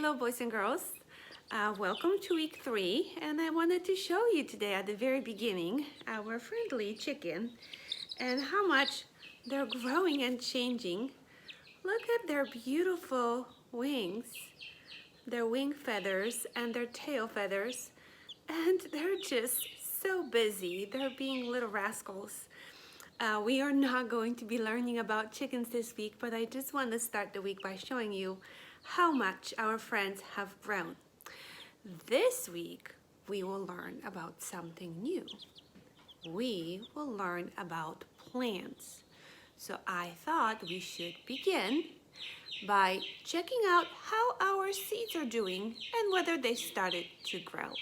Hello boys and girls. Welcome to week 3, and I wanted to show you today at the very beginning our friendly chicken and how much they're growing and changing. Look at their beautiful wings, their wing feathers and their tail feathers, and they're just so busy. They're being little rascals. We are not going to be learning about chickens this week, but I just want to start the week by showing you how much our friends have grown. This week, we will learn about something new. We will learn about plants. So I thought we should begin by checking out how our seeds are doing and whether they started to grow.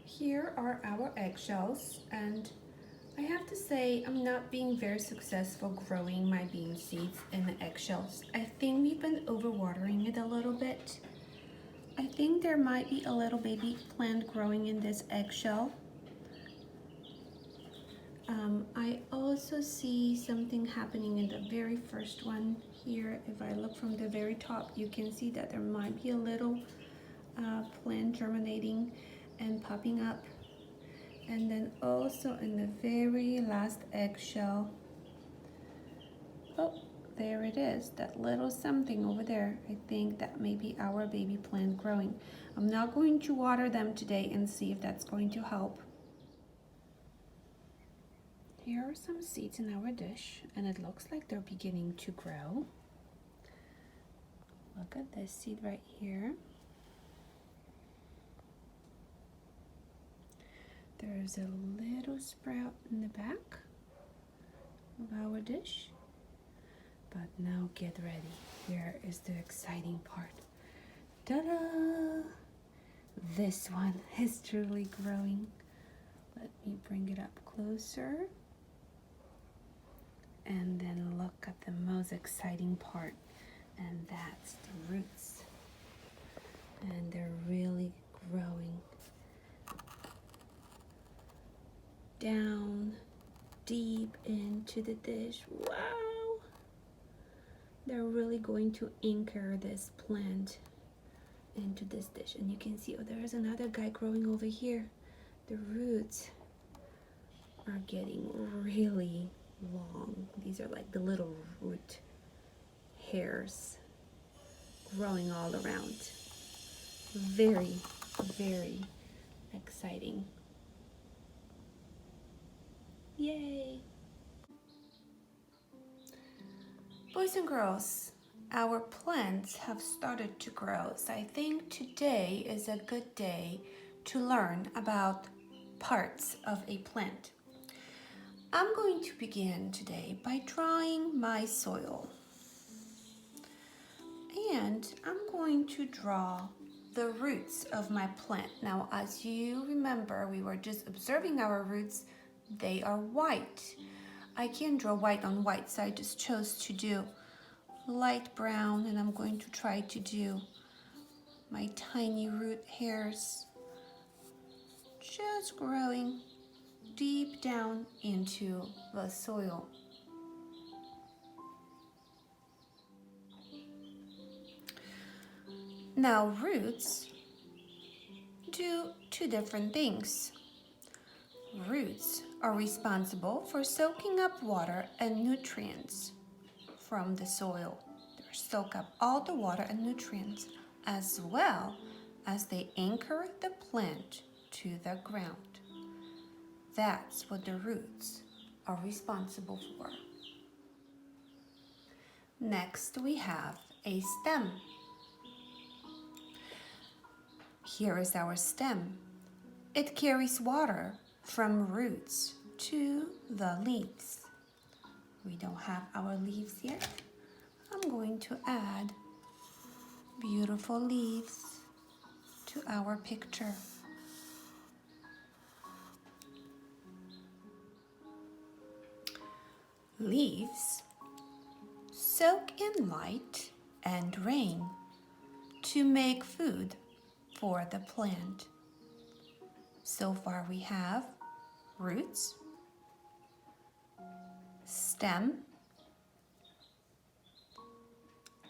Here are our eggshells, and I have to say I'm not being very successful growing my bean seeds in the eggshells. I think we've been overwatering it a little bit. I think there might be a little baby plant growing in this eggshell. I also see something happening in the very first one here. If I look from the very top, you can see that there might be a little plant germinating and popping up. And then also in the very last eggshell, oh, there it is, that little something over there. I think that may be our baby plant growing. I'm not going to water them today and see if that's going to help. Here are some seeds in our dish, and it looks like they're beginning to grow. Look at this seed right here. There's a little sprout in the back of our dish. But now get ready. Here is the exciting part. Ta-da! This one is truly growing. Let me bring it up closer. And then look at the most exciting part. And that's the roots. And they're really growing down deep into the dish. Wow! They're really going to anchor this plant into this dish. And you can see, oh, there's another guy growing over here. The roots are getting really long. These are like the little root hairs growing all around. Very, very exciting. Yay! Boys and girls, our plants have started to grow, so I think today is a good day to learn about parts of a plant. I'm going to begin today by drawing my soil. And I'm going to draw the roots of my plant. Now, as you remember, we were just observing our roots. They are white. I can't draw white on white, so I just chose to do light brown, and I'm going to try to do my tiny root hairs just growing deep down into the soil. Now, roots do two different things. Roots are responsible for soaking up water and nutrients from the soil. They soak up all the water and nutrients, as well as they anchor the plant to the ground. That's what the roots are responsible for. Next, we have a stem. Here is our stem. It carries water from roots to the leaves. We don't have our leaves yet. I'm going to add beautiful leaves to our picture. Leaves soak in light and rain to make food for the plant. So far we have roots, stem,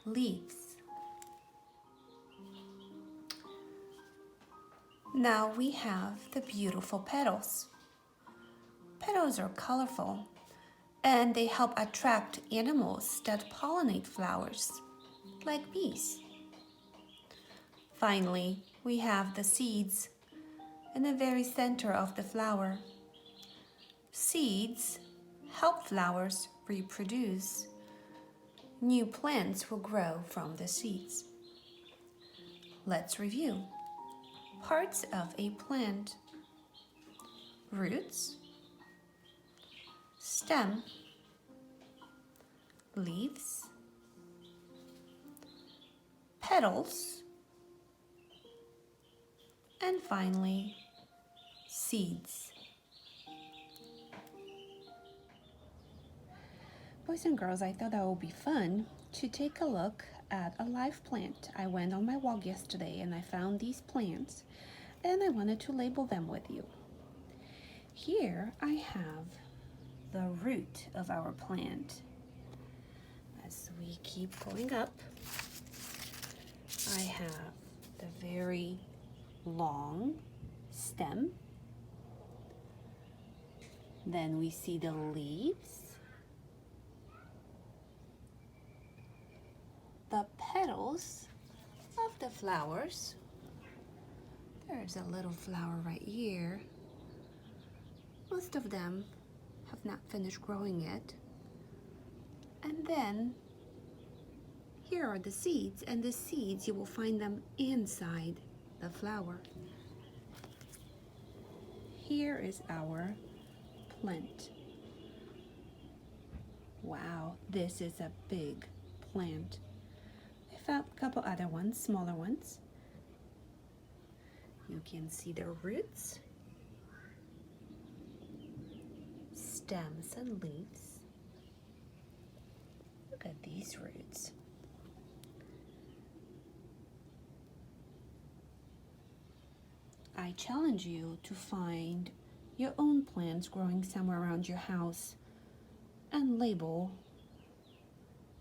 leaves. Now we have the beautiful petals. Petals are colorful and they help attract animals that pollinate flowers, like bees. Finally, we have the seeds in the very center of the flower. Seeds help flowers reproduce. New plants will grow from the seeds. Let's review. Parts of a plant: roots, stem, leaves, petals, and finally, seeds. Boys and girls, I thought that would be fun to take a look at a live plant. I went on my walk yesterday and I found these plants and I wanted to label them with you. Here I have the root of our plant. As we keep going up, I have the very long stem. Then we see the leaves, the petals of the flowers. There's a little flower right here. Most of them have not finished growing yet. And then here are the seeds, and the seeds, you will find them inside the flower. Here is our plant. Wow, this is a big plant. I found a couple other ones, smaller ones. You can see the roots, stems and leaves. Look at these roots. I challenge you to find your own plants growing somewhere around your house and label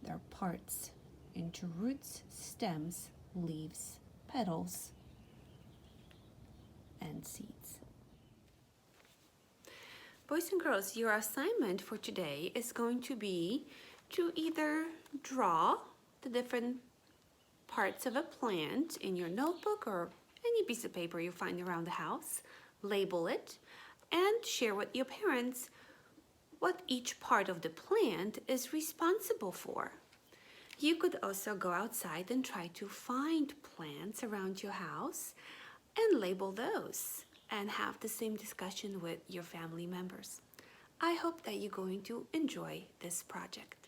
their parts into roots, stems, leaves, petals, and seeds. Boys and girls, your assignment for today is going to be to either draw the different parts of a plant in your notebook or any piece of paper you find around the house, label it, and share with your parents what each part of the plant is responsible for. You could also go outside and try to find plants around your house and label those and have the same discussion with your family members. I hope that you're going to enjoy this project.